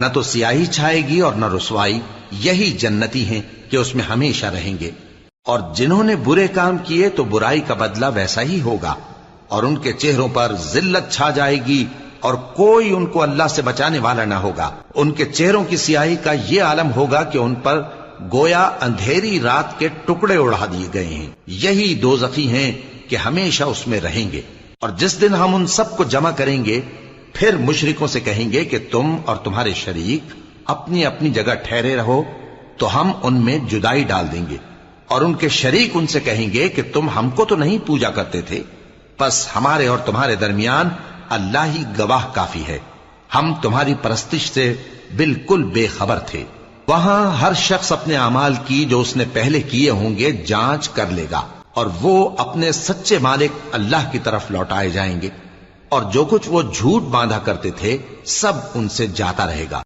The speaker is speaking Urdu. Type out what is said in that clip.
نہ تو سیاہی چھائے گی اور نہ رسوائی، یہی جنتی ہیں کہ اس میں ہمیشہ رہیں گے۔ اور جنہوں نے برے کام کیے تو برائی کا بدلہ ویسا ہی ہوگا، اور ان کے چہروں پر ذلت چھا جائے گی اور کوئی ان کو اللہ سے بچانے والا نہ ہوگا۔ ان کے چہروں کی سیاہی کا یہ عالم ہوگا کہ ان پر گویا اندھیری رات کے ٹکڑے اڑا دیے گئے ہیں۔ یہی دوزخی ہیں کہ ہمیشہ اس میں رہیں گے۔ اور جس دن ہم ان سب کو جمع کریں گے، پھر مشرکوں سے کہیں گے کہ تم اور تمہارے شریک اپنی اپنی جگہ ٹھہرے رہو، تو ہم ان میں جدائی ڈال دیں گے۔ اور ان کے شریک ان سے کہیں گے کہ تم ہم کو تو نہیں پوجا کرتے تھے، بس ہمارے اور تمہارے درمیان اللہ ہی گواہ کافی ہے، ہم تمہاری پرستش سے بالکل بے خبر تھے۔ وہاں ہر شخص اپنے اعمال کی جو اس نے پہلے کیے ہوں گے جانچ کر لے گا، اور وہ اپنے سچے مالک اللہ کی طرف لوٹائے جائیں گے، اور جو کچھ وہ جھوٹ باندھا کرتے تھے سب ان سے جاتا رہے گا۔